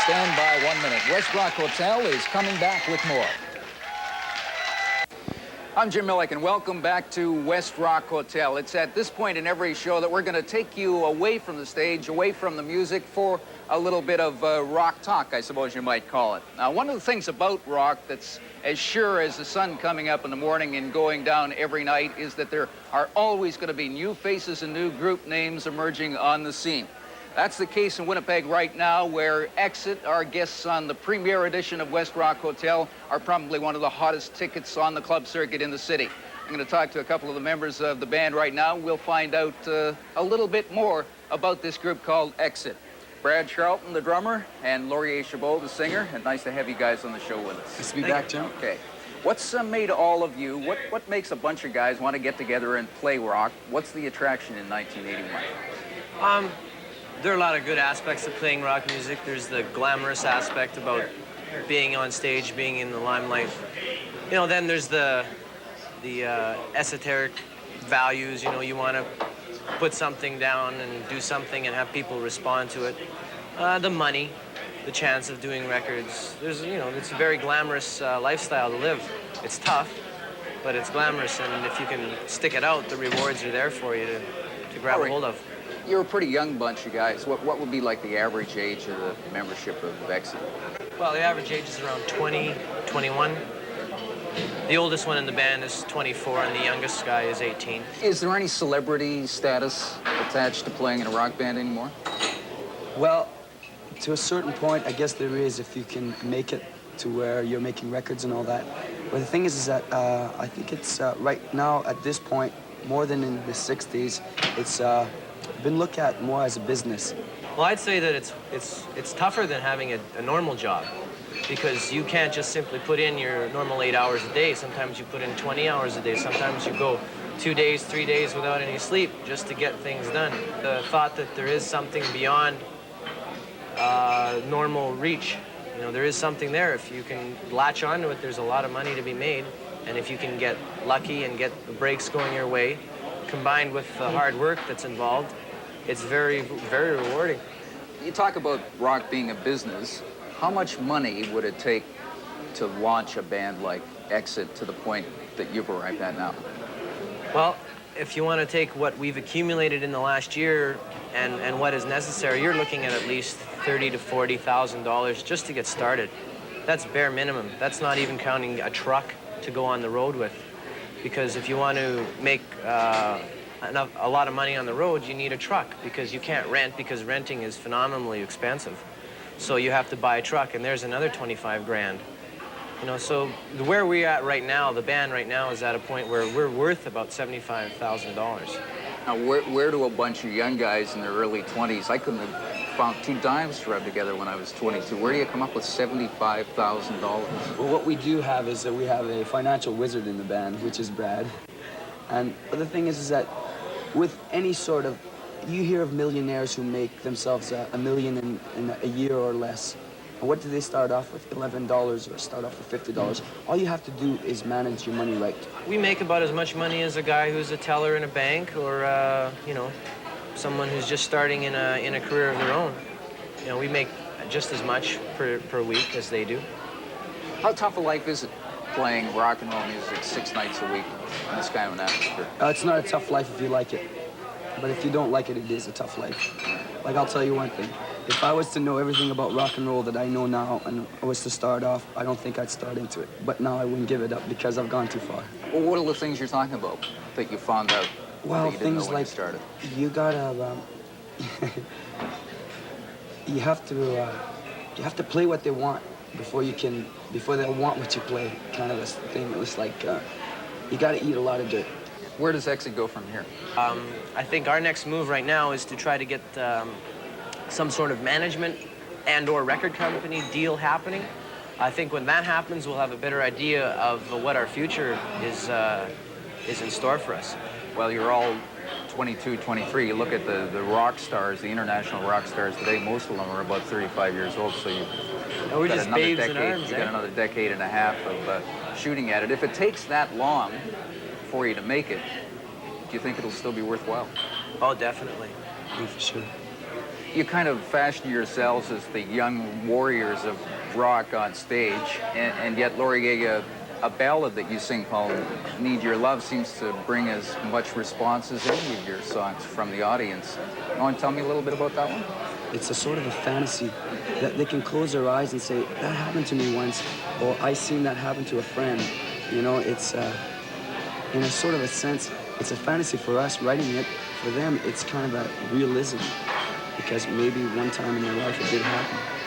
Stand by 1 minute. West Rock Hotel is coming back with more. I'm Jim Millick, and welcome back to West Rock Hotel. It's at this point in every show that we're going to take you away from the stage, away from the music, for a little bit of rock talk, I suppose you might call it. Now, one of the things about rock that's as sure as the sun coming up in the morning and going down every night is that there are always going to be new faces and new group names emerging on the scene. That's the case in Winnipeg right now, where Exit, our guests on the premiere edition of West Rock Hotel, are probably one of the hottest tickets on the club circuit in the city. I'm going to talk to a couple of the members of the band right now. We'll find out a little bit more about this group called Exit. Brad Charlton, the drummer, and Laurier Chabot, the singer. And nice to have you guys on the show with us. Nice to be back, Jim. Okay. What's made all of you, what makes a bunch of guys want to get together and play rock? What's the attraction in 1981? There are a lot of good aspects of playing rock music. There's the glamorous aspect about being on stage, being in the limelight. You know, then there's the esoteric values. You know, you want to put something down and do something and have people respond to it. The money, the chance of doing records. There's, you know, it's a very glamorous lifestyle to live. It's tough, but it's glamorous, and if you can stick it out, the rewards are there for you to grab a hold of. You're a pretty young bunch of guys. What would be like the average age of the membership of Exit? Well, the average age is around 20, 21. The oldest one in the band is 24, and the youngest guy is 18. Is there any celebrity status attached to playing in a rock band anymore? Well, to a certain point, I guess there is, if you can make it to where you're making records and all that. But the thing is that I think it's right now, at this point, more than in the 60s, it's been looked at more as a business. Well, I'd say that it's tougher than having a normal job, because you can't just simply put in your normal 8 hours a day. Sometimes you put in 20 hours a day. Sometimes you go 2 days, 3 days without any sleep just to get things done. The thought that there is something beyond normal reach, you know, there is something there. If you can latch onto it, there's a lot of money to be made. And if you can get lucky and get the breaks going your way, combined with the hard work that's involved, it's very, very rewarding. You talk about rock being a business. How much money would it take to launch a band like Exit to the point that you've arrived at now? Well, if you want to take what we've accumulated in the last year and what is necessary, you're looking at least $30,000 to $40,000 just to get started. That's bare minimum. That's not even counting a truck to go on the road with. Because if you want to make a lot of money on the road, you need a truck, because you can't rent, because renting is phenomenally expensive. So you have to buy a truck, and there's another 25 grand. You know, so where we're at right now, the band right now is at a point where we're worth about $75,000. Now, where do a bunch of young guys in their early 20s, I couldn't have found 2 dimes to rub together when I was 22. Where do you come up with $75,000? Well, what we do have is that we have a financial wizard in the band, which is Brad. And the thing is that with any sort of, you hear of millionaires who make themselves $1 million in a year or less. And what do they start off with? $11 or start off with $50. All you have to do is manage your money right. We make about as much money as a guy who's a teller in a bank, or you know, someone who's just starting in a career of their own. You know, we make just as much per week as they do. How tough a life is it playing rock and roll music 6 nights a week in this kind of an atmosphere? It's not a tough life if you like it. But if you don't like it, it is a tough life. Like, I'll tell you one thing. If I was to know everything about rock and roll that I know now and I was to start off, I don't think I'd start into it. But now I wouldn't give it up because I've gone too far. Well, what are the things you're talking about that you found out well, that you didn't know things when like you started? You gotta, you have to play what they want before they'll want what you play. Kind of this thing. It's like you gotta eat a lot of dirt. Where does Exit go from here? I think our next move right now is to try to get some sort of management and/or record company deal happening. I think when that happens, we'll have a better idea of what our future is in store for us. Well, you're all 22, 23. You look at the rock stars, the international rock stars today, most of them are about 35 years old, so you've we're got just another babes decade, in arms, you've got another decade and a half of shooting at it. If it takes that long for you to make it, do you think it'll still be worthwhile? Oh, definitely. Yeah, for sure. you kind of fashion yourselves as the young warriors of rock on stage, and yet, Laurier, a ballad that you sing called Need Your Love seems to bring as much response as any of your songs from the audience. You want to tell me a little bit about that one? It's a sort of a fantasy that they can close their eyes and say, that happened to me once, or I seen that happen to a friend. You know, it's in a sort of a sense, it's a fantasy for us writing it. For them, it's kind of a realism, because maybe one time in their life it did happen.